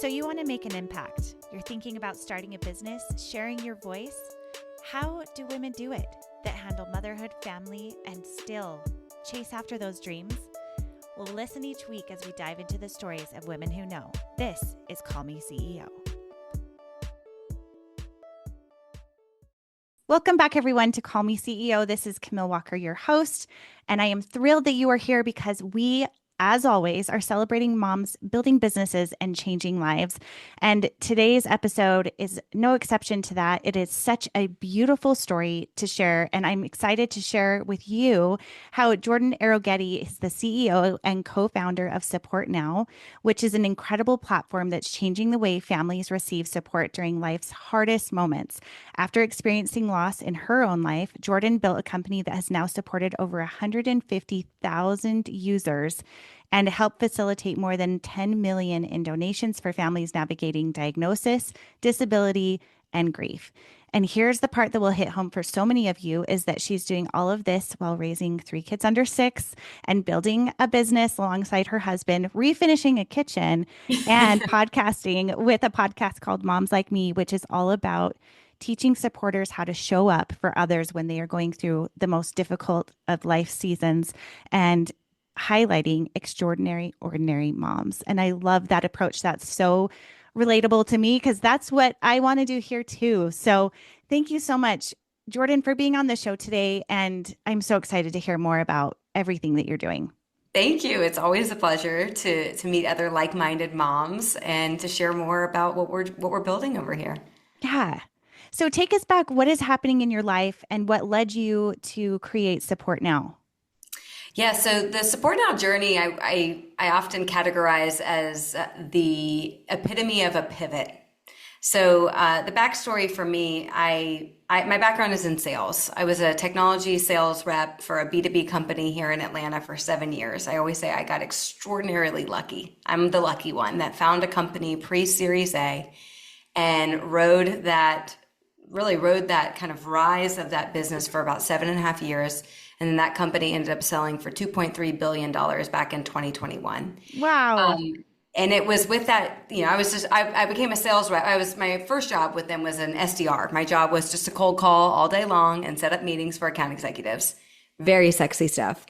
So you want to make an impact. You're thinking about starting a business, sharing your voice. How do women do it that handle motherhood, family, and still chase after those dreams? Well, listen each week as we dive into the stories of women who know. This is Call Me CEO. Welcome back, everyone, to Call Me CEO. This is Camille Walker, your host, and I am thrilled that you are here because we, as always, are celebrating moms building businesses and changing lives. And today's episode is no exception to that. It is such a beautiful story to share. And I'm excited to share with you how Jordan Arogetti is the CEO and co-founder of SupportNow, which is an incredible platform that's changing the way families receive support during life's hardest moments. After experiencing loss in her own life, Jordan built a company that has now supported over 150,000 users and help facilitate more than 10 million in donations for families navigating diagnosis, disability, and grief. And here's the part that will hit home for so many of you is that she's doing all of this while raising 3 kids under 6 and building a business alongside her husband, refinishing a kitchen, and podcasting with a podcast called Moms Like Me, which is all about teaching supporters how to show up for others when they are going through the most difficult of life seasons and highlighting extraordinary, ordinary moms. And I love that approach. That's so relatable to me because that's what I want to do here too. So thank you so much, Jordan, for being on the show today. And I'm so excited to hear more about everything that you're doing. Thank you. It's always a pleasure to meet other like-minded moms and to share more about what we're building over here. Yeah. So take us back. What is happening in your life and what led you to create SupportNow? Yeah, so the SupportNow journey, I often categorize as the epitome of a pivot. So the backstory for me, my background is in sales. I was a technology sales rep for a B2B company here in Atlanta for 7 years. I always say I got extraordinarily lucky. I'm the lucky one that found a company pre-Series A and rode that kind of rise of that business for about 7.5 years. And then that company ended up selling for $2.3 billion back in 2021. Wow. And it was with that, I became a sales rep. My first job with them was an SDR. My job was just to cold call all day long and set up meetings for account executives. Very sexy stuff.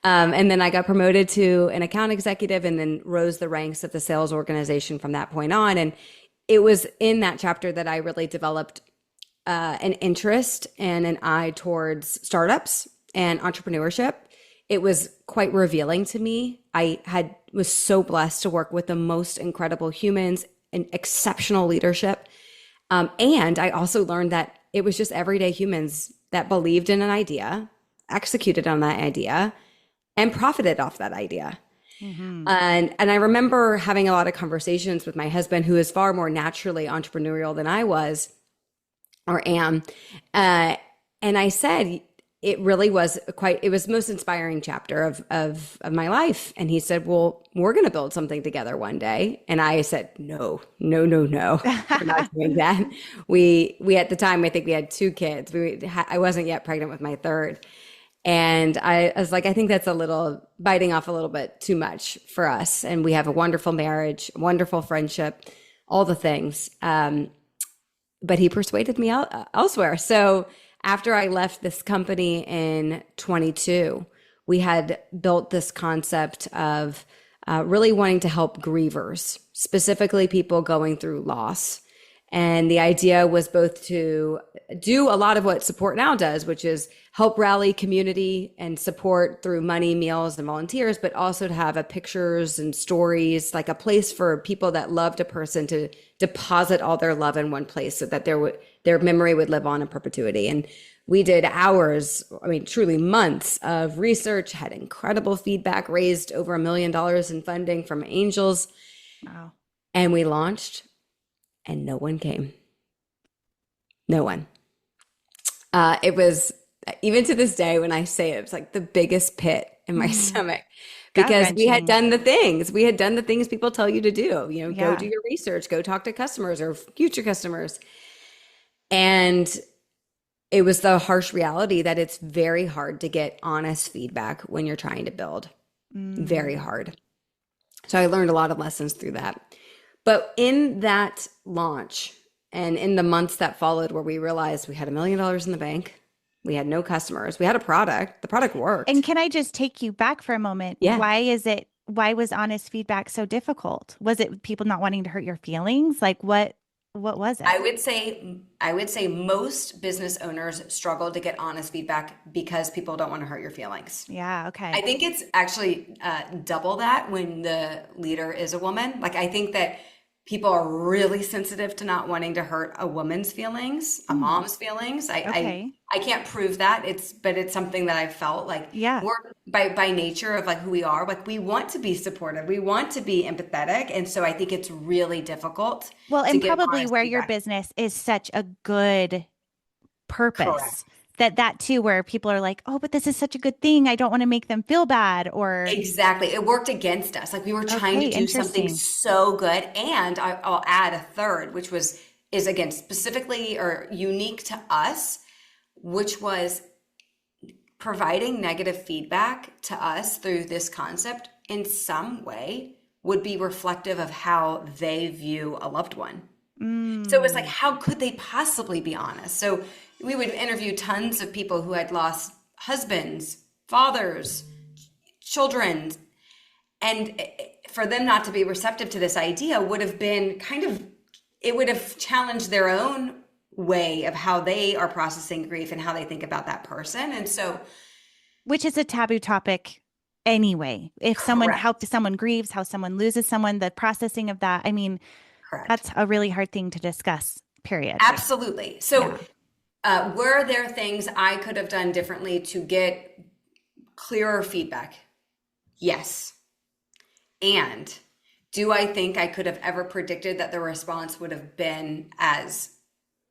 And then I got promoted to an account executive and then rose the ranks of the sales organization from that point on. And it was in that chapter that I really developed an interest and an eye towards startups and entrepreneurship. It was quite revealing to me. I was so blessed to work with the most incredible humans and exceptional leadership. And I also learned that it was just everyday humans that believed in an idea, executed on that idea, and profited off that idea. Mm-hmm. And I remember having a lot of conversations with my husband, who is far more naturally entrepreneurial than I was or am. And I said, it really was it was the most inspiring chapter of my life. And he said, well, we're going to build something together one day. And I said, no, we're not doing that. We at the time, I think we had 2 kids. I wasn't yet pregnant with my 3rd. And I was like, I think that's biting off a little bit too much for us. And we have a wonderful marriage, wonderful friendship, all the things. But he persuaded me elsewhere. So after I left this company in 22, we had built this concept of really wanting to help grievers, specifically people going through loss. And the idea was both to do a lot of what SupportNow does, which is help rally community and support through money, meals, and volunteers, but also to have pictures and stories, like a place for people that loved a person to deposit all their love in one place so that their memory would live on in perpetuity. And we did hours, truly months of research, had incredible feedback, raised over $1 million in funding from angels. Wow. And we launched. And no one came. No one. It was, even to this day, when I say it was like the biggest pit in my stomach because we had done the things. We had done the things people tell you to do. Go do your research, go talk to customers or future customers. And it was the harsh reality that it's very hard to get honest feedback when you're trying to build. Very hard. So I learned a lot of lessons through that. But in that launch and in the months that followed, where we realized we had $1 million in the bank, we had no customers, we had a product, the product And worked. can I just take you back for a moment? Yeah. Why was honest feedback so difficult? Was it people not wanting to hurt your feelings? Like what was it? I would say most business owners struggle to get honest feedback because people don't want to hurt your feelings. Yeah, I okay. think it's actually double that when the leader is a woman. Like, I think that people are really sensitive to not wanting to hurt a woman's feelings, a Hmm. mom's feelings. Okay. I can't prove that. But it's something that I felt like Yeah. we're by nature of like who we are. Like, we want to be supportive, we want to be empathetic, and so I think it's really difficult Well, to and give probably honest where your feedback. business is such a good purpose Correct. that too, where people are like, oh, but this is such a good thing. I don't want to make them feel bad or, Exactly. It worked against us. Like, we were trying okay, to do something interesting. so good. And I'll add a third, which is again specifically or unique to us, which was providing negative feedback to us through this concept in some way would be reflective of how they view a loved one. So it was like, Mm. how could they possibly be honest? So we would interview tons of people who had lost husbands, fathers, children, and for them not to be receptive to this idea would have been it would have challenged their own way of how they are processing grief and how they think about that person. And so, Which is a taboo topic anyway. If someone, how correct, someone grieves, how someone loses someone, the processing of that. I mean, correct. that's a really hard thing to discuss, period. Absolutely. So, Yeah. were there things I could have done differently to get clearer feedback? Yes. And do I think I could have ever predicted that the response would have been as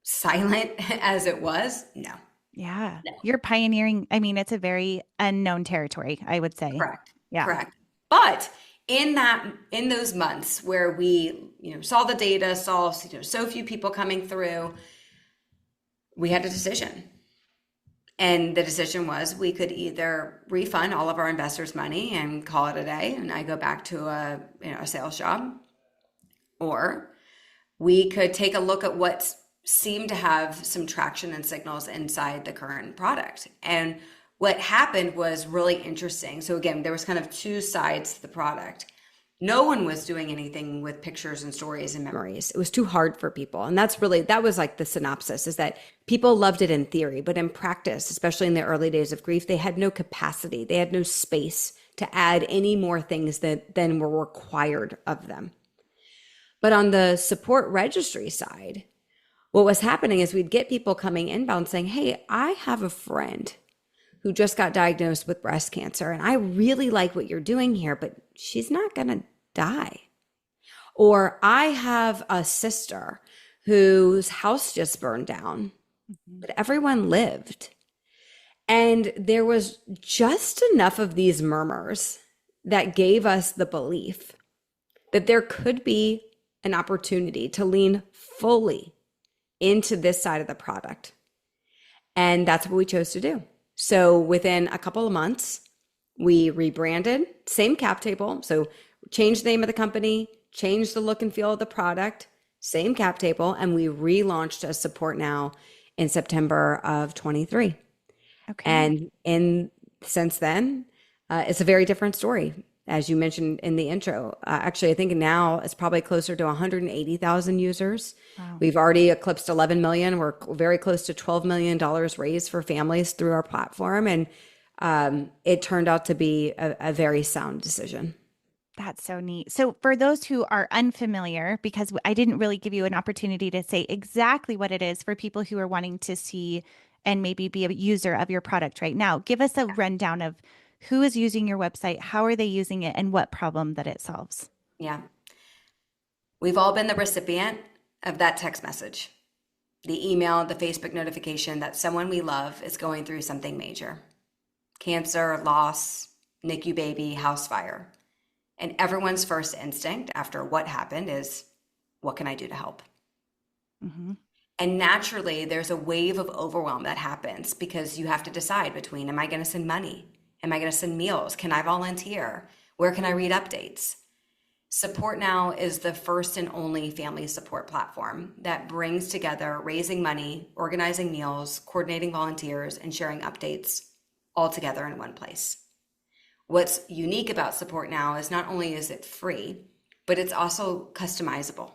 silent as it was? No. Yeah. No. You're pioneering. I mean, it's a very unknown territory, I would say. Correct. Yeah. Correct. But in those months where we, saw the data, saw, so few people coming through, we had a decision. And the decision was we could either refund all of our investors' money and call it a day, and I go back to a sales job, or we could take a look at what seemed to have some traction and signals inside the current product. And what happened was really interesting. So again, there was kind of two sides to the product. No one was doing anything with pictures and stories and memories. It was too hard for people. And that was like the synopsis, is that people loved it in theory, but in practice, especially in the early days of grief, they had no capacity. They had no space to add any more things than were required of them. But on the support registry side, what was happening is we'd get people coming inbound saying, hey, I have a friend who just got diagnosed with breast cancer, and I really like what you're doing here, but she's not going to die. Or I have a sister whose house just burned down, Mhm. but everyone lived. And there was just enough of these murmurs that gave us the belief that there could be an opportunity to lean fully into this side of the product. And that's what we chose to do. So within a couple of months, we rebranded, same cap table. So changed the name of the company, changed the look and feel of the product, same cap table, and we relaunched as SupportNow in September of 23. Okay. And since then, it's a very different story. As you mentioned in the intro, actually, I think now it's probably closer to 180,000 users. Wow. We've already eclipsed 11 million. We're very close to $12 million raised for families through our platform. And it turned out to be a very sound decision. That's so neat. So, for those who are unfamiliar, because I didn't really give you an opportunity to say exactly what it is for people who are wanting to see and maybe be a user of your product right now, give us a rundown of who is using your website, how are they using it, and what problem that it solves. Yeah. We've all been the recipient of that text message, the email, the Facebook notification that someone we love is going through something major: cancer, loss, NICU baby, house fire. And everyone's first instinct after what happened is, what can I do to help? Hmm. And naturally, there's a wave of overwhelm that happens because you have to decide between, am I going to send money? Am I going to send meals? Can I volunteer? Where can I read updates? SupportNow is the first and only family support platform that brings together raising money, organizing meals, coordinating volunteers, and sharing updates all together in one place. What's unique about SupportNow is not only is it free, but it's also customizable,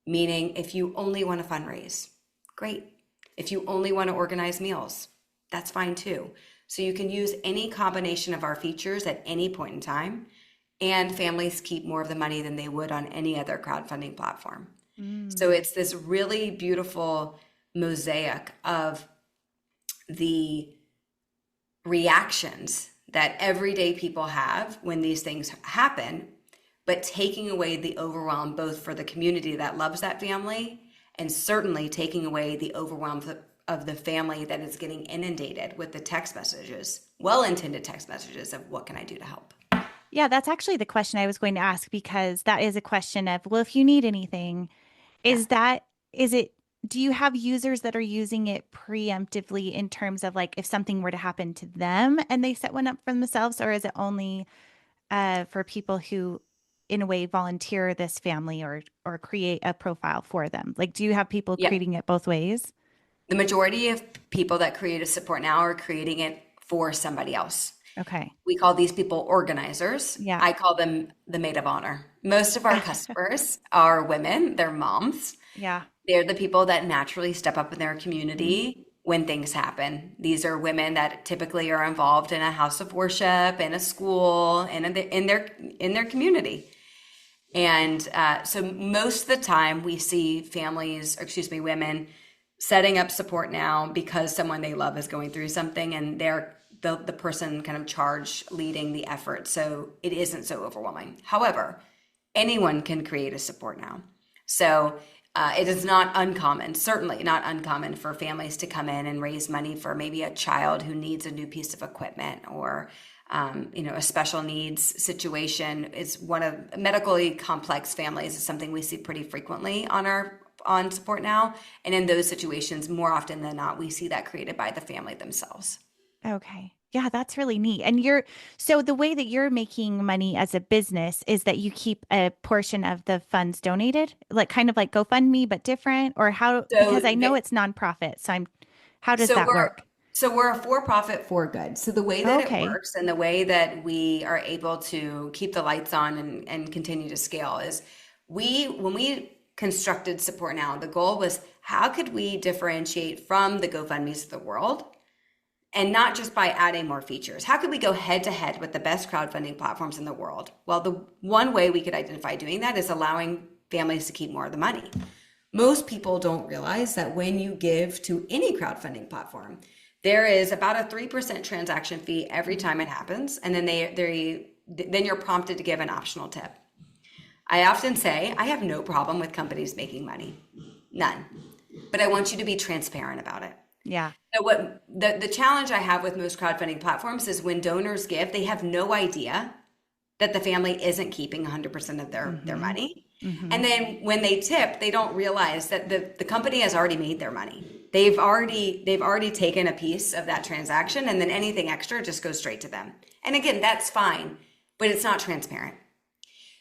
meaning if you only want to fundraise, great. If you only want to organize meals, that's fine too. So you can use any combination of our features at any point in time, and families keep more of the money than they would on any other crowdfunding platform. So Mm. it's this really beautiful mosaic of the reactions that everyday people have when these things happen, but taking away the overwhelm both for the community that loves that family and certainly taking away the overwhelm of the family that is getting inundated with the text messages, well-intended text messages of what can I do to help? Yeah, that's actually the question I was going to ask because that is a question of, well, if you need anything, Yeah. is that, is it, do you have users that are using it preemptively in terms of like if something were to happen to them and they set one up for themselves, or is it only for people who, in a way, volunteer this family or create a profile for them? Like, do you have people Yeah. creating it both ways? The majority of people that create a support now are creating it for somebody else. Okay. We call these people organizers. Yeah. I call them the maid of honor. Most of our customers are women, they're moms. Yeah. They're the people that naturally step up in their community when things happen. These are women that typically are involved in a house of worship, in a school, and in their community. And so most of the time we see families, or excuse me, women setting up support now because someone they love is going through something and they're the person kind of charged leading the effort. So it isn't so overwhelming. However, anyone can create a support now. So it is not uncommon, certainly not uncommon for families to come in and raise money for maybe a child who needs a new piece of equipment or a special needs situation. Is one of medically complex families is something we see pretty frequently on support now. And in those situations, more often than not, we see that created by the family themselves. Okay. Yeah, that's really neat. And so the way that you're making money as a business is that you keep a portion of the funds donated, like kind of like GoFundMe, but different, or how, So because I know the, it's nonprofit. So how does So that we're work? so we're a for-profit for good. So the way that it Okay. works and the way that we are able to keep the lights on and continue to scale is when we constructed Support Now, the goal was how could we differentiate from the GoFundMe's of the world and not just by adding more features. How could we go head to head with the best crowdfunding platforms in the world? Well, the one way we could identify doing that is allowing families to keep more of the money. Most people don't realize that when you give to any crowdfunding platform, there is about a 3% transaction fee every time it happens. And then you're prompted to give an optional tip. I often say, I have no problem with companies making money. None. But I want you to be transparent about it. Yeah. So what the challenge I have with most crowdfunding platforms is when donors give, they have no idea that the family isn't keeping 100% of their Mm-hmm. money. Mm-hmm. And then when they tip, they don't realize that the company has already made their money. They've already taken a piece of that transaction, and then anything extra just goes straight to them. And again, that's fine, but it's not transparent.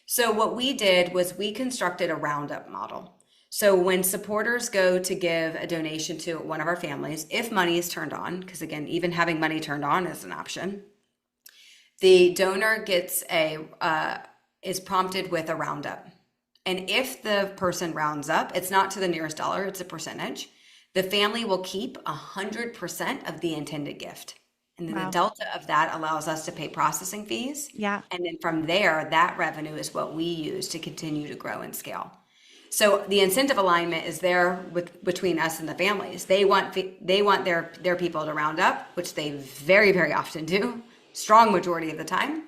So what we did was we constructed a roundup model. So when supporters go to give a donation to one of our families, if money is turned on, because again, even having money turned on is an option, the donor is prompted with a roundup. And if the person rounds up, it's not to the nearest dollar, it's a percentage. The family will keep 100% of the intended gift. And then the Wow. delta of that allows us to pay processing fees. Yeah. And then from there, that revenue is what we use to continue to grow and scale. So the incentive alignment is there between us and the families. They want their people to round up, which they very, very often do, strong majority of the time.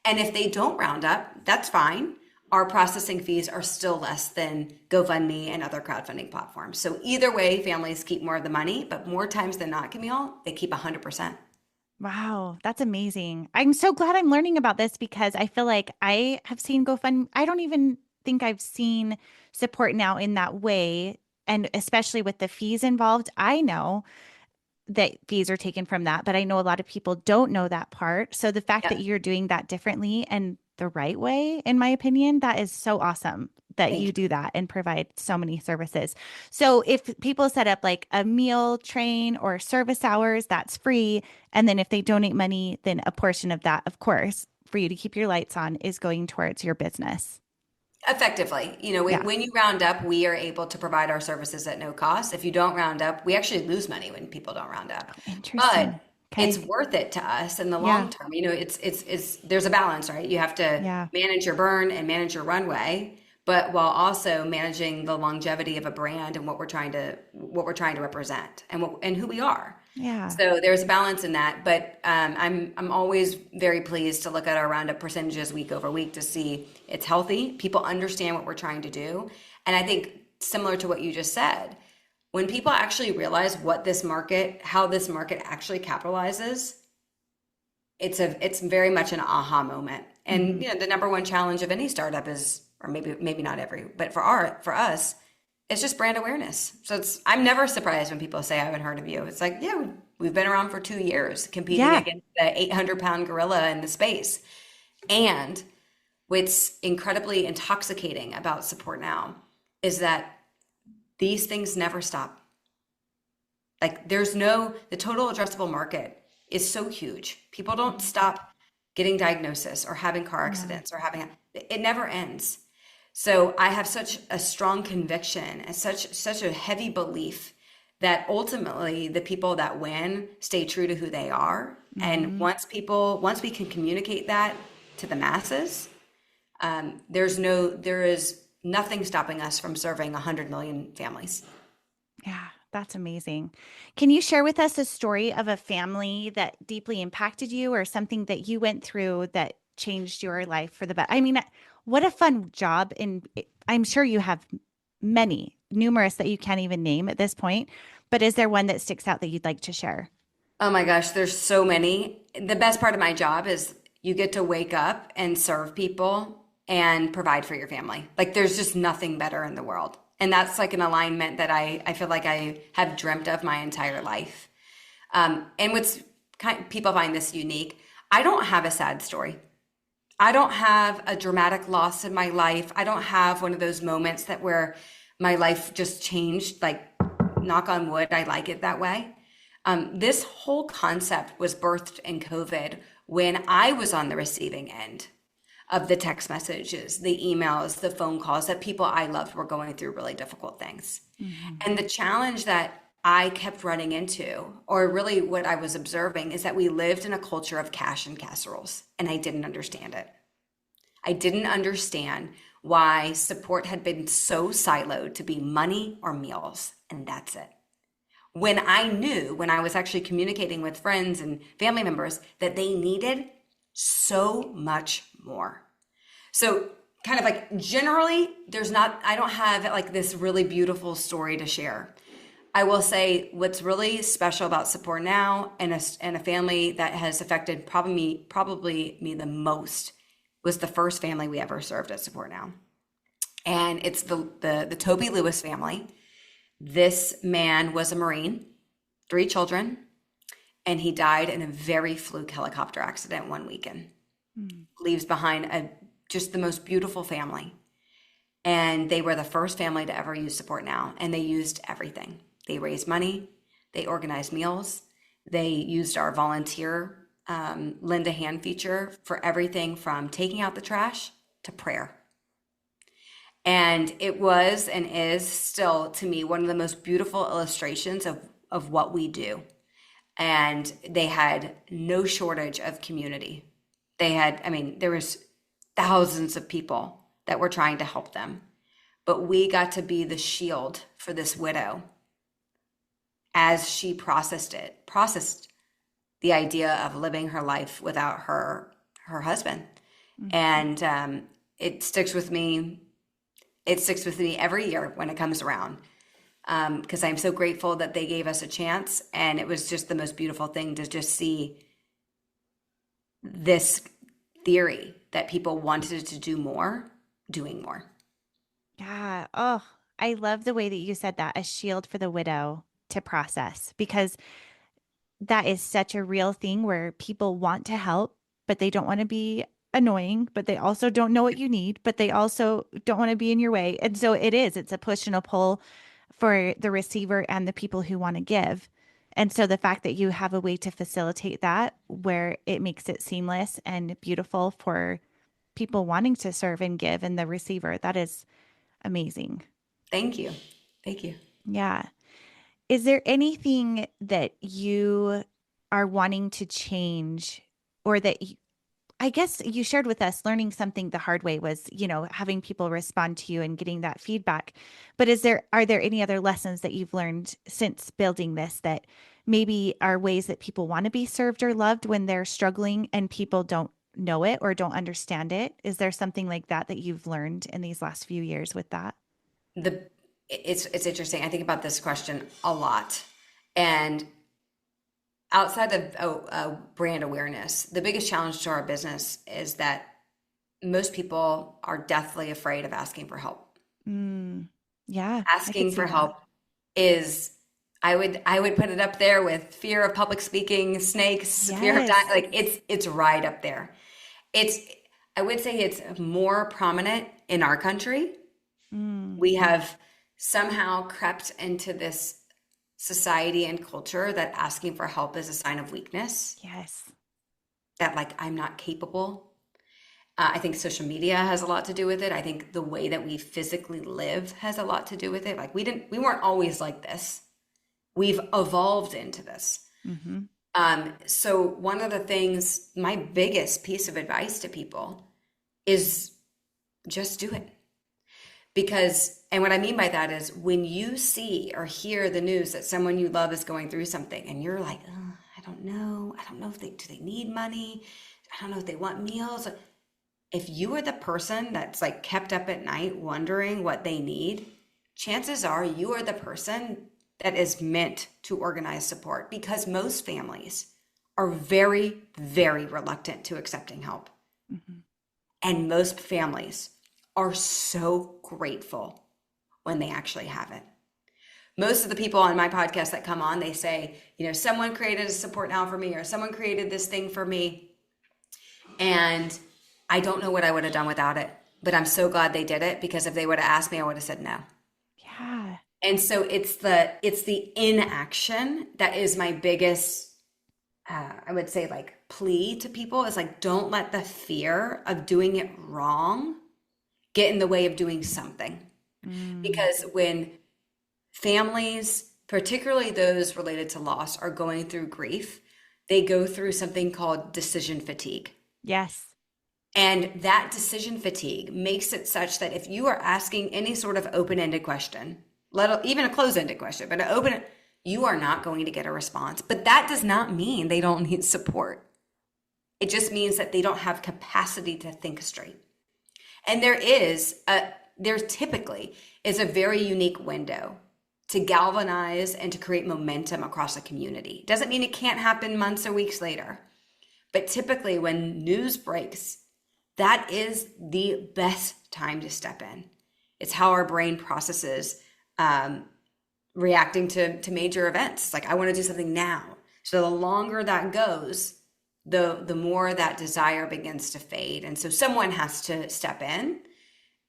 And if they don't round up, that's fine. Our processing fees are still less than GoFundMe and other crowdfunding platforms. So either way, families keep more of the money, but more times than not, Camille, they keep 100%. Wow, that's amazing. I'm so glad I'm learning about this because I feel like I have seen GoFundMe. I don't even think I've seen support now in that way. And especially with the fees involved, I know that fees are taken from that, but I know a lot of people don't know that part. So the fact that Yeah. you're doing that differently and the right way, in my opinion. That is so awesome that Thank you you. do that and provide so many services. So if people set up like a meal train or service hours, that's free. And then if they donate money, then a portion of that, of course, for you to keep your lights on is going towards your business. Effectively, Yeah. when you round up, we are able to provide our services at no cost. If you don't round up, we actually lose money when people don't round up. Oh, But interesting. it's Okay. worth it to us in the Yeah. long term. It's there's a balance, right? You have to Yeah. manage your burn and manage your runway, but while also managing the longevity of a brand and what we're trying to represent and who we are. Yeah. So there's a balance in that, but I'm always very pleased to look at our roundup percentages week over week to see it's healthy. People understand what we're trying to do, and I think similar to what you just said, when people actually realize how this market actually capitalizes, it's very much an aha moment. And Mhm. the number one challenge of any startup is, or maybe not every, but for us, it's just brand awareness. So I'm never surprised when people say I haven't heard of you. It's like, yeah, we've been around for 2 years competing Yeah. against the 800-pound gorilla in the space. And what's incredibly intoxicating about Support Now is that these things never stop. Like the total addressable market is so huge. People don't stop getting diagnosis or having car Yeah. accidents or it never ends. So I have such a strong conviction and such a heavy belief that ultimately the people that win stay true to who they are. And Mhm. once we can communicate that to the masses, there is nothing stopping us from serving 100 million families. Yeah, that's amazing. Can you share with us a story of a family that deeply impacted you or something that you went through that changed your life for the better? I mean, what a fun job. And I'm sure you have many, numerous that you can't even name at this point. But is there one that sticks out that you'd like to share? Oh my gosh, there's so many. The best part of my job is you get to wake up and serve people and provide for your family. Like there's just nothing better in the world. And that's like an alignment that I feel like I have dreamt of my entire life. And people find this unique. I don't have a sad story. I don't have a dramatic loss in my life. I don't have one of those moments where my life just changed, like knock on wood, I like it that way. This whole concept was birthed in COVID when I was on the receiving end of the text messages, the emails, the phone calls that people I loved were going through really difficult things. Mhm. And the challenge that I kept running into, or really what I was observing, is that we lived in a culture of cash and casseroles, and I didn't understand it. I didn't understand why support had been so siloed to be money or meals, and that's it. When I was actually communicating with friends and family members that they needed so much more. So, kind of like generally, I don't have like this really beautiful story to share. I will say what's really special about Support Now and a family that has affected probably me the most was the first family we ever served at Support Now. And it's the Toby Lewis family. This man was a Marine, 3 children, and he died in a very fluke helicopter accident one weekend. Mm. Leaves behind just the most beautiful family. And they were the first family to ever use Support Now, and they used everything. They raised money, they organized meals, they used our volunteer lend a hand feature for everything from taking out the trash to prayer. And it was and is still, to me, one of the most beautiful illustrations of what we do. And they had no shortage of community. There was thousands of people that were trying to help them. But we got to be the shield for this widow as she processed the idea of living her life without her husband. Mhm. And it sticks with me. It sticks with me every year when it comes around because I'm so grateful that they gave us a chance. And it was just the most beautiful thing to just see this theory that people wanted to do more, doing more. Yeah. Oh, I love the way that you said that, a shield for the widow to process, because that is such a real thing where people want to help, but they don't want to be annoying, but they also don't know what you need, but they also don't want to be in your way. And so it's a push and a pull for the receiver and the people who want to give. And so the fact that you have a way to facilitate that where it makes it seamless and beautiful for people wanting to serve and give and the receiver, that is amazing. Thank you. Thank you. Yeah. Is there anything that you are wanting to change or that I guess you shared with us learning something the hard way was, having people respond to you and getting that feedback. But are there any other lessons that you've learned since building this that maybe are ways that people want to be served or loved when they're struggling and people don't know it or don't understand it? Is there something like that that you've learned in these last few years with that? The it's interesting. I think about this question a lot. And outside of brand awareness, the biggest challenge to our business is that most people are deathly afraid of asking for help. Mm, yeah, I could Asking see for that. help is I would put it up there with fear of public speaking, snakes, fear of dying. Yes. Like it's right up there. It's I would say it's more prominent in our country. Mm, We have somehow crept into this society and culture that asking for help is a sign of weakness, yes. that like I'm not capable. I think social media has a lot to do with it. I think the way that we physically live has a lot to do with it. Like we weren't always like this. We've evolved into this. Mm-hmm. So one of the things, my biggest piece of advice to people is just do it. Because, and what I mean by that is when you see or hear the news that someone you love is going through something and you're like, oh, I don't know. I don't know if do they need money? I don't know if they want meals. If you are the person that's like kept up at night wondering what they need, chances are you are the person that is meant to organize support, because most families are very, very reluctant to accepting help. Mm-hmm. And most families are so grateful when they actually have it. Most of the people on my podcast that come on, they say, someone created a support now for me, or someone created this thing for me. And I don't know what I would have done without it, but I'm so glad they did it, because if they would have asked me, I would have said no. Yeah. And so it's the inaction that is my biggest, I would say, like, plea to people, is like, don't let the fear of doing it wrong get in the way of doing something. Mm, Because when families, particularly those related to loss, are going through grief, they go through something called decision fatigue. yes. And that decision fatigue makes it such that if you are asking any sort of open-ended question, even a closed-ended question, but you are not going to get a response. But that does not mean they don't need support. It just means that they don't have capacity to think straight. And there typically is a very unique window to galvanize and to create momentum across a community. Doesn't mean it can't happen months or weeks later. But typically when news breaks, that is the best time to step in. It's how our brain processes reacting to major events. It's like, I want to do something now. So the longer that goes, the more that desire begins to fade. And so someone has to step in.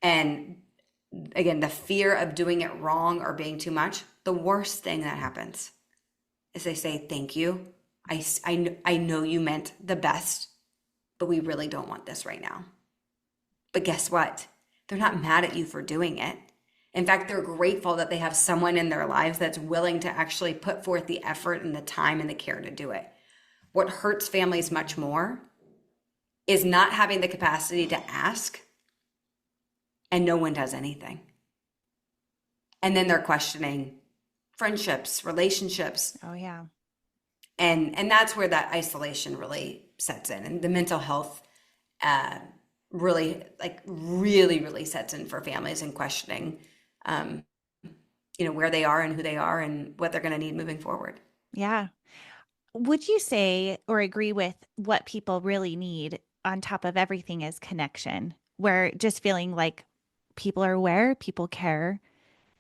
And again, the fear of doing it wrong or being too much, the worst thing that happens is they say, thank you. I know you meant the best, but we really don't want this right now. But guess what? They're not mad at you for doing it. In fact, they're grateful that they have someone in their lives that's willing to actually put forth the effort and the time and the care to do it. What hurts families much more is not having the capacity to ask, and no one does anything. And then they're questioning friendships, relationships. Oh, yeah. And that's where that isolation really sets in, and the mental health really sets in for families, and questioning where they are and who they are and what they're going to need moving forward. Yeah. Would you say or agree with what people really need on top of everything is connection, where just feeling like people are aware, people care.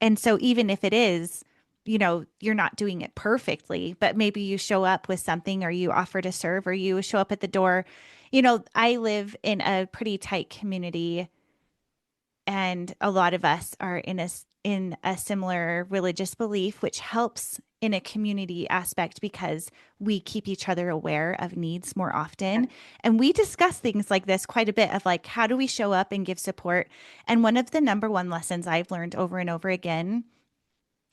And so even if it is, you're not doing it perfectly, but maybe you show up with something, or you offer to serve, or you show up at the door. I live in a pretty tight community, and a lot of us are in a similar religious belief, which helps in a community aspect because we keep each other aware of needs more often. And we discuss things like this quite a bit, of like, how do we show up and give support? And one of the number one lessons I've learned over and over again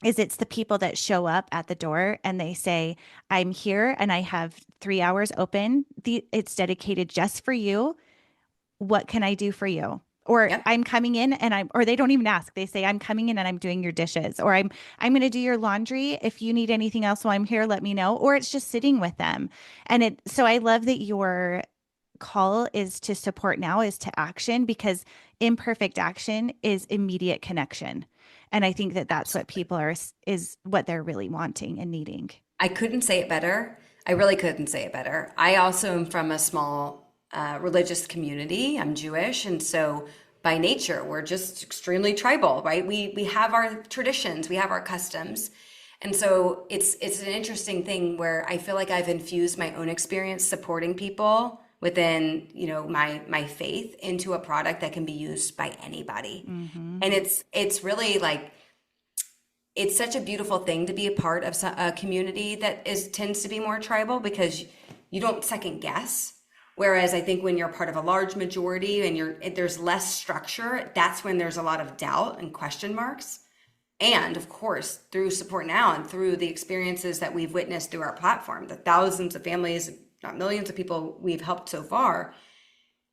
is it's the people that show up at the door and they say, I'm here and I have 3 hours open. It's dedicated just for you. What can I do for you? Or Yep. I'm coming in and or they don't even ask. They say, I'm coming in and I'm doing your dishes, or I'm going to do your laundry. If you need anything else while I'm here, let me know. Or it's just sitting with them. So I love that your call is to support now, is to action, because imperfect action is immediate connection. And I think that that's what people is what they're really wanting and needing. I couldn't say it better. I really couldn't say it better. I also am from a small religious community. I'm Jewish, and so by nature, we're just extremely tribal, right? We have our traditions, we have our customs, and so it's an interesting thing where I feel like I've infused my own experience supporting people within my faith into a product that can be used by anybody, Mm-hmm. and it's really like it's such a beautiful thing to be a part of a community that tends to be more tribal, because you don't second guess. Whereas I think when you're part of a large majority and there's less structure, that's when there's a lot of doubt and question marks. And of course, through SupportNow and through the experiences that we've witnessed through our platform, the thousands of families, not millions of people we've helped so far,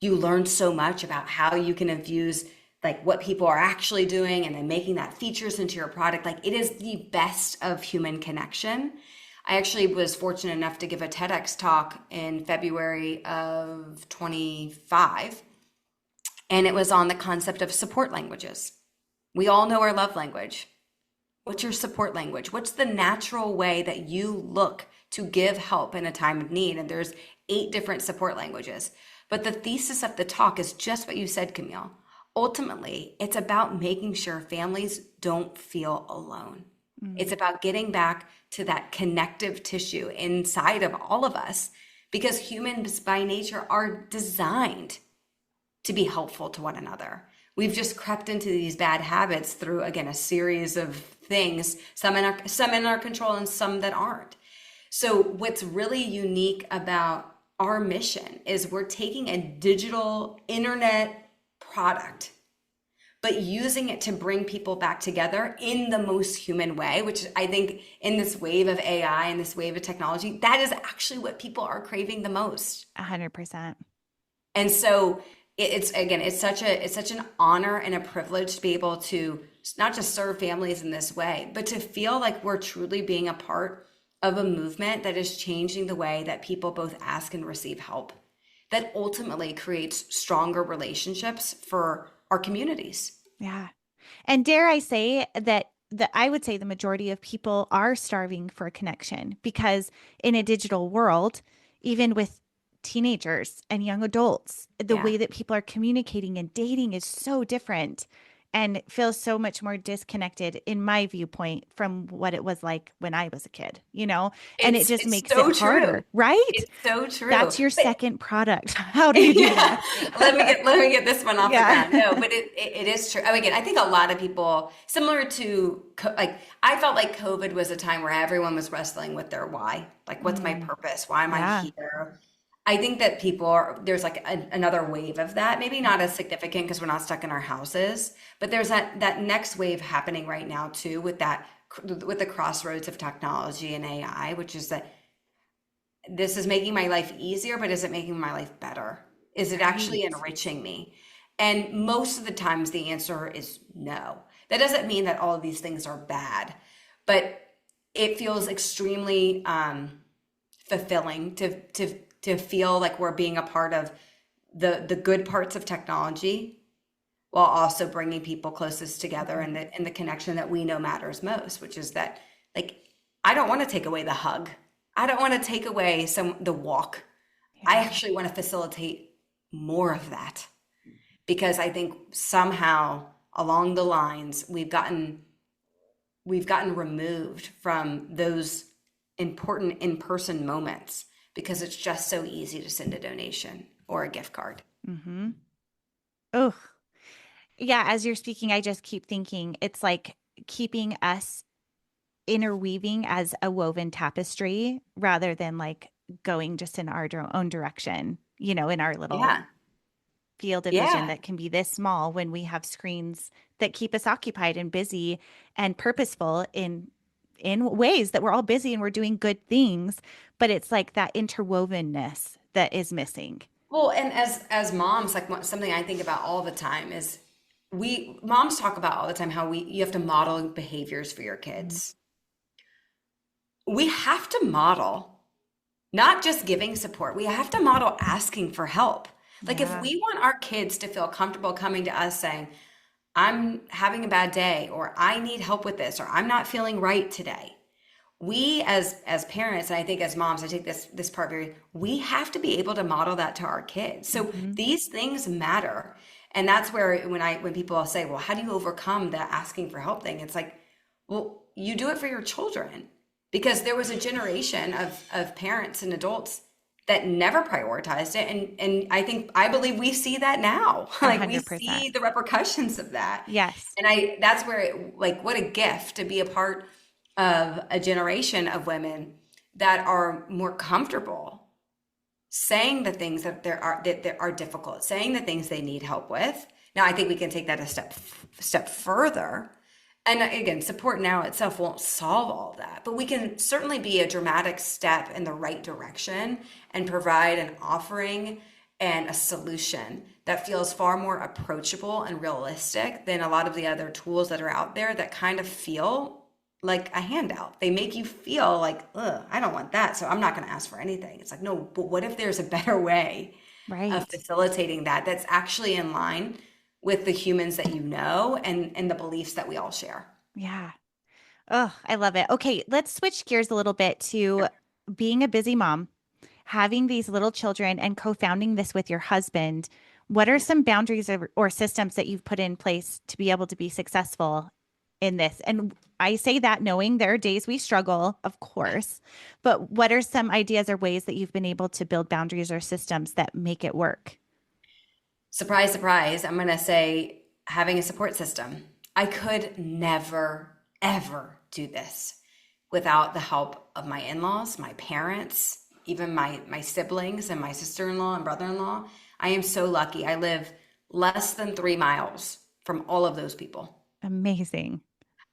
you learn so much about how you can infuse like what people are actually doing and then making that features into your product. Like, it is the best of human connection. I actually was fortunate enough to give a TEDx talk in February of 25, and it was on the concept of support languages. We all know our love language. What's your support language? What's the natural way that you look to give help in a time of need? And there's 8 different support languages. But the thesis of the talk is just what you said, Camille. Ultimately, it's about making sure families don't feel alone. It's about getting back to that connective tissue inside of all of us, because humans by nature are designed to be helpful to one another. We've just crept into these bad habits through, again, a series of things, some in our control and some that aren't. So what's really unique about our mission is we're taking a digital internet product, but using it to bring people back together in the most human way, which I think in this wave of AI and this wave of technology, that is actually what people are craving the most. 100%. And so it's such an honor and a privilege to be able to not just serve families in this way, but to feel like we're truly being a part of a movement that is changing the way that people both ask and receive help, that ultimately creates stronger relationships for our communities. Yeah. And dare I say that I would say the majority of people are starving for a connection, because in a digital world, even with teenagers and young adults, the Yeah. way that people are communicating and dating is so different, and feels so much more disconnected, in my viewpoint, from what it was like when I was a kid, and it just It's makes so it harder, true. right? It's so true. That's your But second product. How do you do yeah, that? let me get this one off the Yeah. ground. No, but it is true. Oh, again, I think a lot of people, similar to like, I felt like COVID was a time where everyone was wrestling with their why, like, what's my Mm, purpose? Why am I yeah. here? I think that there's like another wave of that, maybe not as significant because we're not stuck in our houses, but there's that next wave happening right now too, with the crossroads of technology and AI, which is that this is making my life easier, but is it making my life better? Is it actually Right. enriching me? And most of the times the answer is no. That doesn't mean that all of these things are bad, but it feels extremely fulfilling to feel like we're being a part of the good parts of technology, while also bringing people closest together in the connection that we know matters most, which is that, like, I don't want to take away the hug. I don't want to take away the walk. I Yeah. actually want to facilitate more of that, because I think somehow along the lines we've gotten we've gotten removed from those important in-person moments because it's just so easy to send a donation or a gift card. Mm-hmm. Oh, yeah. As you're speaking, I just keep thinking it's like keeping us interweaving as a woven tapestry rather than like going just in our own direction, in our little Yeah. field of vision Yeah. that can be this small when we have screens that keep us occupied and busy and purposeful in ways that we're all busy and we're doing good things, but it's like that interwovenness that is missing. Well, and as moms, like something I think about all the time is we moms talk about all the time how you have to model behaviors for your kids. We have to model not just giving support. We have to model asking for help. Like if Yeah. we want our kids to feel comfortable coming to us saying, I'm having a bad day, or I need help with this, or I'm not feeling right today. We as parents, and I think as moms, I take this part very, we have to be able to model that to our kids. So Hmm. these things matter. And that's where when people say, well, how do you overcome the asking for help thing? It's like, well, you do it for your children. Because there was a generation of parents and adults that never prioritized it. I believe we see that now. A Like we hundred percent. see the repercussions of that. Yes. And that's where like what a gift to be a part of a generation of women that are more comfortable saying the things that are difficult, saying the things they need help with. Now, I think we can take that a step further. And again, support now itself won't solve all that, but we can certainly be a dramatic step in the right direction and provide an offering and a solution that feels far more approachable and realistic than a lot of the other tools that are out there that kind of feel like a handout. They make you feel like, ugh, I don't want that, so I'm not going to ask for anything. It's like, no, but what if there's a better way of Right. facilitating that that's actually in line with the humans that you know and the beliefs that we all share? Yeah. Oh, I love it. Okay, let's switch gears a little bit to being a busy mom, having these little children, and co founding this with your husband. What are some boundaries or systems that you've put in place to be able to be successful in this? And I say that knowing there are days we struggle, of course, but what are some ideas or ways that you've been able to build boundaries or systems that make it work? Surprise, surprise, I'm going to say having a support system. I could never, ever do this without the help of my in-laws, my parents, even my siblings and my sister-in-law and brother-in-law. I am so lucky. I live less than 3 miles from all of those people. Amazing.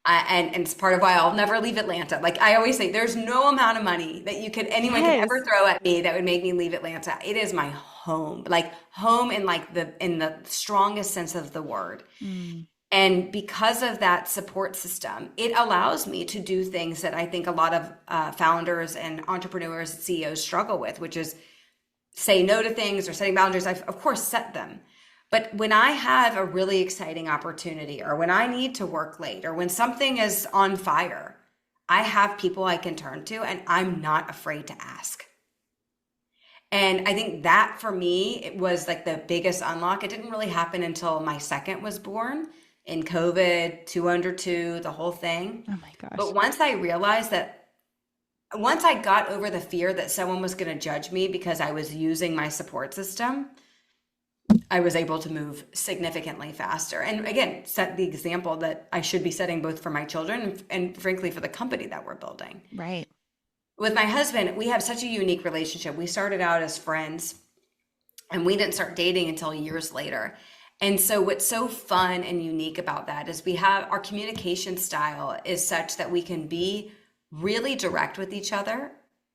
And it's part of why I'll never leave Atlanta. Like I always say, there's no amount of money that anyone could ever Yes. throw at me that would make me leave Atlanta. It is my home, like home in the strongest sense of the word. Mm, And because of that support system, it allows me to do things that I think a lot of founders and entrepreneurs, CEOs struggle with, which is say no to things or setting boundaries. I've of course set them. But when I have a really exciting opportunity or when I need to work late or when something is on fire, I have people I can turn to and I'm not afraid to ask. And I think that for me, it was like the biggest unlock. It didn't really happen until my second was born in COVID, 2 under 2, the whole thing. oh my gosh. But once I got over the fear that someone was going to judge me because I was using my support system, I was able to move significantly faster. And again, set the example that I should be setting both for my children and frankly for the company that we're building. Right. With my husband, we have such a unique relationship. We started out as friends and we didn't start dating until years later. And so what's so fun and unique about that is we have our communication style is such that we can be really direct with each other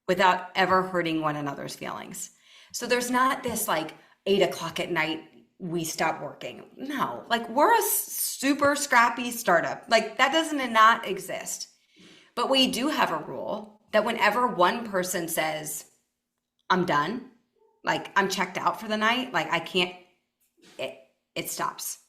without ever hurting one another's feelings. So there's not this like 8 o'clock at night, we stop working. No, like we're a super scrappy startup. Like that doesn't not exist. But we do have a rule that whenever one person says, I'm done, like I'm checked out for the night, like I can't, it stops.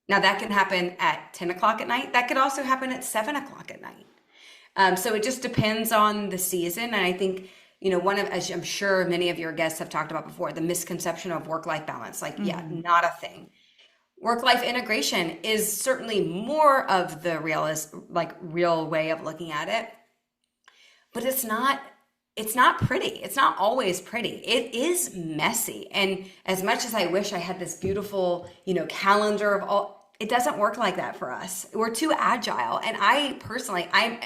Now that can happen at 10 o'clock at night. That could also happen at 7 o'clock at night. So it just depends on the season. And I think, one of, as I'm sure many of your guests have talked about before, the misconception of work-life balance, like, yeah, not a thing. Work-life integration is certainly more of the real way of looking at it, but it's not pretty. It's not always pretty. It is messy. And as much as I wish I had this beautiful, calendar of all, it doesn't work like that for us. We're too agile. And I personally, I'm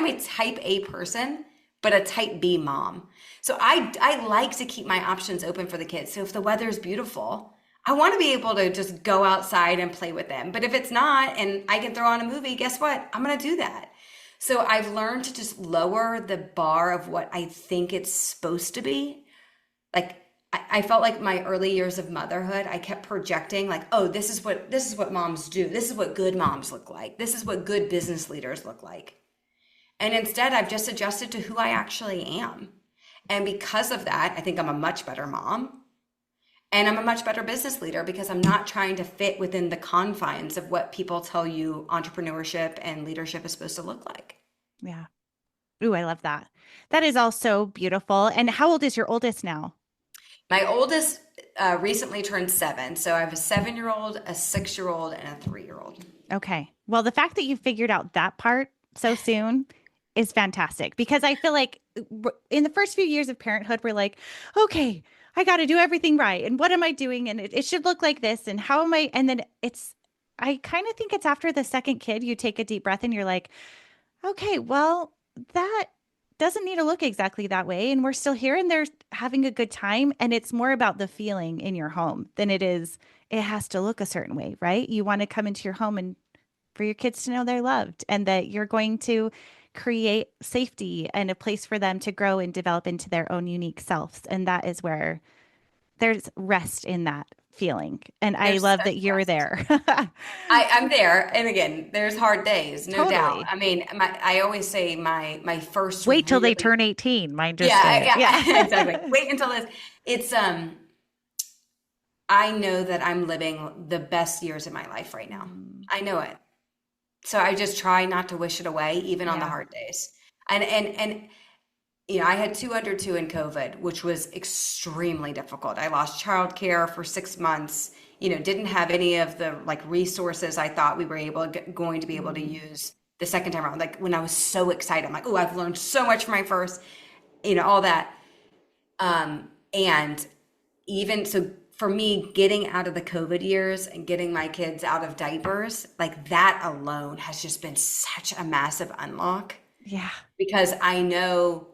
a type A person, but a type B mom. So I like to keep my options open for the kids. So if the weather's beautiful, I want to be able to just go outside and play with them. But if it's not and I can throw on a movie, guess what? I'm going to do that. So I've learned to just lower the bar of what I think it's supposed to be. Like I felt like my early years of motherhood, I kept projecting like, oh, this is what moms do. This is what good moms look like. This is what good business leaders look like. And instead, I've just adjusted to who I actually am. And because of that, I think I'm a much better mom. And I'm a much better business leader because I'm not trying to fit within the confines of what people tell you entrepreneurship and leadership is supposed to look like. Yeah. Ooh, I love that. That is all so beautiful. And how old is your oldest now? My oldest recently turned 7. So I have a 7-year-old, a 6-year-old, and a 3-year-old. Okay. Well, the fact that you figured out that part so soon is fantastic because I feel like in the first few years of parenthood, we're like, okay, I got to do everything right. And what am I doing? And it should look like this. And how am I? And then I kind of think it's after the second kid, you take a deep breath and you're like, okay, well, that doesn't need to look exactly that way. And we're still here and they're having a good time. And it's more about the feeling in your home than it has to look a certain way, right? You want to come into your home and for your kids to know they're loved and that you're going to create safety and a place for them to grow and develop into their own unique selves. And that is where there's rest in that feeling. And I love that you're there. I'm there. And again, there's hard days, no doubt. Totally. I mean, I always say my first Wait till they really, turn 18. Mine just yeah, exactly. Wait until this. It's I know that I'm living the best years of my life right now. I know it. So I just try not to wish it away, even on the hard days. And I had 2 under 2 in COVID, which was extremely difficult. I lost childcare for 6 months. Didn't have any of the resources I thought we were going to be able to use the second time around. Like when I was so excited, I'm like, oh, I've learned so much from my first, all that. And even so, for me, getting out of the COVID years and getting my kids out of diapers, like that alone has just been such a massive unlock. Yeah. Because I know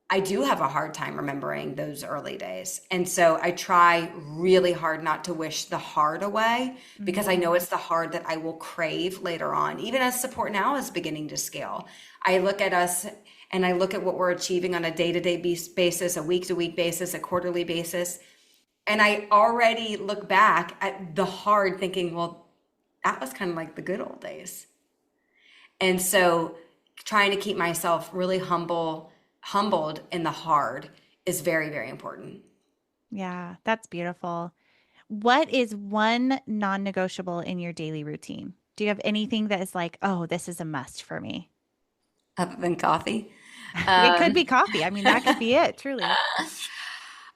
I do have a hard time remembering those early days. And so I try really hard not to wish the hard away because I know it's the hard that I will crave later on. Even as SupportNow is beginning to scale, I look at us and I look at what we're achieving on a day-to-day basis, a week-to-week basis, a quarterly basis. And I already look back at the hard thinking, well, that was kind of like the good old days. And so trying to keep myself really humbled in the hard is very, very important. Yeah, that's beautiful. What is one non-negotiable in your daily routine? Do you have anything that is like, oh, this is a must for me? Other than coffee. It could be coffee. I mean, that could be it, truly.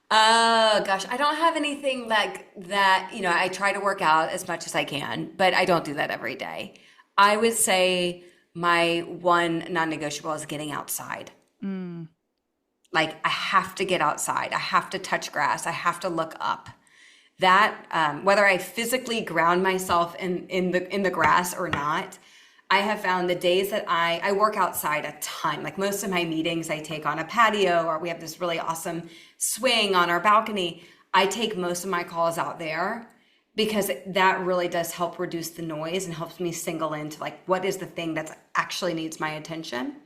Oh gosh, I don't have anything like that. I try to work out as much as I can, but I don't do that every day. I would say my one non-negotiable is getting outside. Like I have to get outside. I have to touch grass. I have to look up. That whether I physically ground myself in the grass or not, I have found the days that I work outside a ton. Like most of my meetings I take on a patio, or we have this really awesome swing on our balcony. I take most of my calls out there because that really does help reduce the noise and helps me single into what is the thing that actually needs my attention.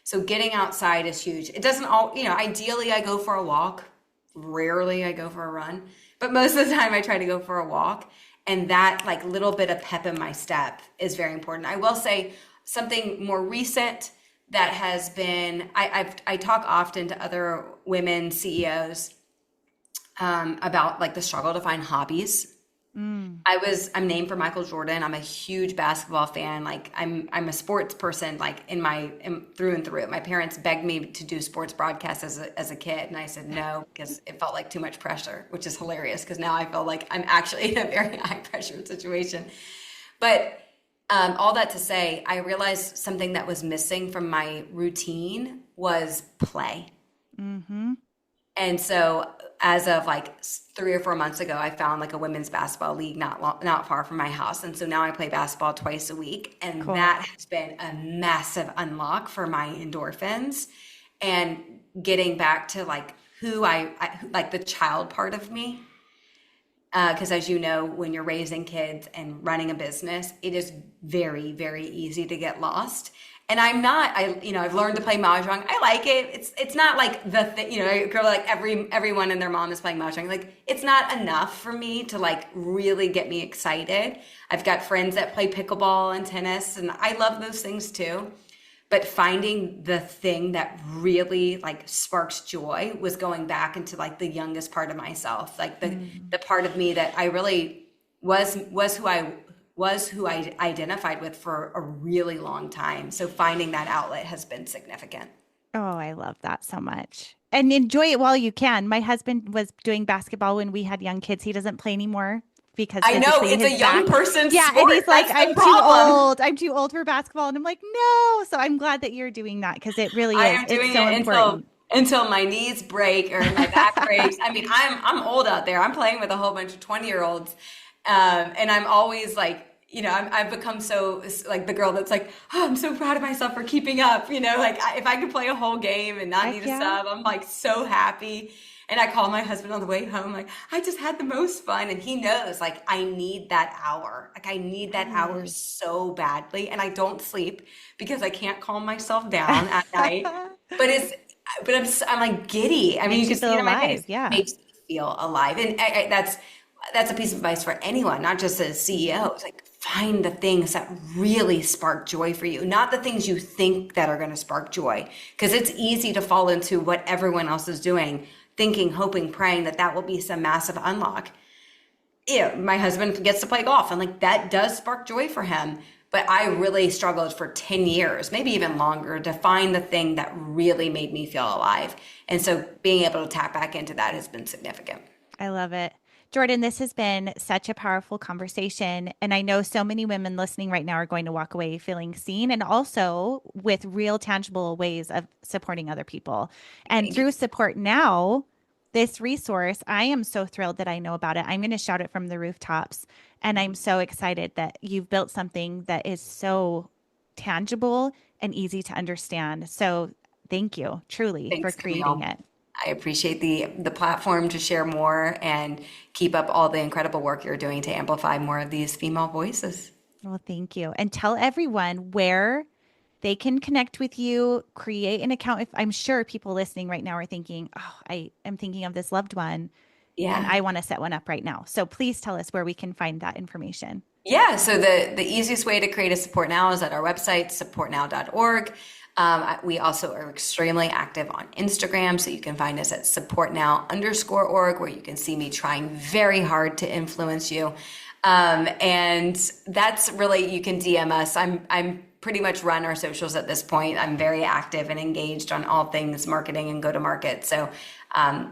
So getting outside is huge. It doesn't ideally I go for a walk. Rarely I go for a run, but most of the time I try to go for a walk. And that little bit of pep in my step is very important. I will say something more recent that has been, I talk often to other women CEOs about the struggle to find hobbies. Mm. I'm named for Michael Jordan. I'm a huge basketball fan. Like I'm a sports person, like through and through. My parents begged me to do sports broadcasts as a kid, and I said no because it felt like too much pressure, which is hilarious because now I feel like I'm actually in a very high pressure situation. But all that to say, I realized something that was missing from my routine was play. Mm-hmm. And so as of like 3 or 4 months ago, I found like a women's basketball league not far from my house. And so now I play basketball twice a week. And Cool. that has been a massive unlock for my endorphins and getting back to like like the child part of me. Because as you know, when you're raising kids and running a business, it is very, very easy to get lost. And I've learned to play mahjong. I like it. It's not like the thing, girl, like everyone and their mom is playing mahjong. Like it's not enough for me to like really get me excited. I've got friends that play pickleball and tennis, and I love those things too. But finding the thing that really like sparks joy was going back into like the youngest part of myself, like the part of me that I really was who I identified with for a really long time. So finding that outlet has been significant. Oh, I love that so much. And enjoy it while you can. My husband was doing basketball when we had young kids. He doesn't play anymore because I know physically it's his a young back. person's Yeah, and sport. he's like, That's the I'm too problem. old. I'm too old for basketball. And I'm like, no. So I'm glad that you're doing that because it really I is. am It's doing so it until important. until my knees break or my back breaks. I mean, I'm old out there. I'm playing with a whole bunch of 20-year-olds, and I'm always like, I've become so like the girl that's like, oh, I'm so proud of myself for keeping up. Like if I could play a whole game and not need Heck a yeah. sub, I'm like so happy. And I call my husband on the way home, like, I just had the most fun. And he knows, like, I need that hour. Like, I need that hour Yes. so badly. And I don't sleep because I can't calm myself down at night. But I'm like giddy. I mean, you Makes you can see feel it on my face. alive. Yeah. Makes me feel alive. And that's a piece of advice for anyone, not just a CEO. It's like find the things that really spark joy for you, not the things you think that are going to spark joy. Because it's easy to fall into what everyone else is doing, thinking, hoping, praying that that will be some massive unlock. Yeah, my husband gets to play golf, and like that does spark joy for him. But I really struggled for 10 years, maybe even longer, to find the thing that really made me feel alive. And so being able to tap back into that has been significant. I love it. Jordan, this has been such a powerful conversation. And I know so many women listening right now are going to walk away feeling seen and also with real, tangible ways of supporting other people. And Thank you. through Support Now, this resource, I am so thrilled that I know about it. I'm going to shout it from the rooftops. And I'm so excited that you've built something that is so tangible and easy to understand. So thank you truly for Thanks, creating Camille. it. I appreciate the platform to share more and keep up all the incredible work you're doing to amplify more of these female voices. Well, thank you. And tell everyone where they can connect with you, create an account. If I'm sure people listening right now are thinking, oh, I am thinking of this loved one and Yeah. I want to set one up right now. So please tell us where we can find that information. Yeah, so the easiest way to create a Support Now is at our website, supportnow.org. We also are extremely active on Instagram, so you can find us at supportnow_org, where you can see me trying very hard to influence you. And that's really, you can DM us. I'm pretty much run our socials at this point. I'm very active and engaged on all things marketing and go to market. So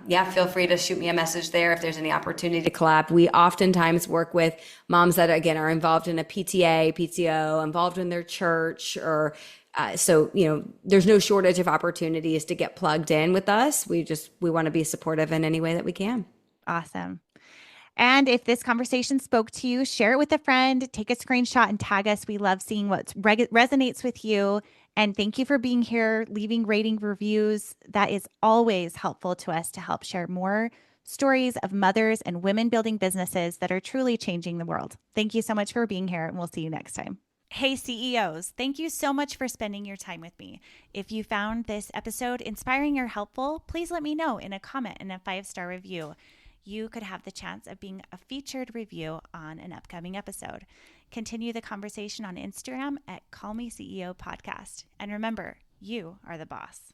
yeah, feel free to shoot me a message there if there's any opportunity to collab. We oftentimes work with moms that, again, are involved in a PTA, PTO, involved in their church, or so, there's no shortage of opportunities to get plugged in with us. We want to be supportive in any way that we can. Awesome. And if this conversation spoke to you, share it with a friend, take a screenshot and tag us. We love seeing what resonates with you. And thank you for being here, leaving rating reviews. That is always helpful to us to help share more stories of mothers and women building businesses that are truly changing the world. Thank you so much for being here, and we'll see you next time. Hey, CEOs, thank you so much for spending your time with me. If you found this episode inspiring or helpful, please let me know in a comment and a 5-star review. You could have the chance of being a featured review on an upcoming episode. Continue the conversation on Instagram at Call Me CEO Podcast. And remember, you are the boss.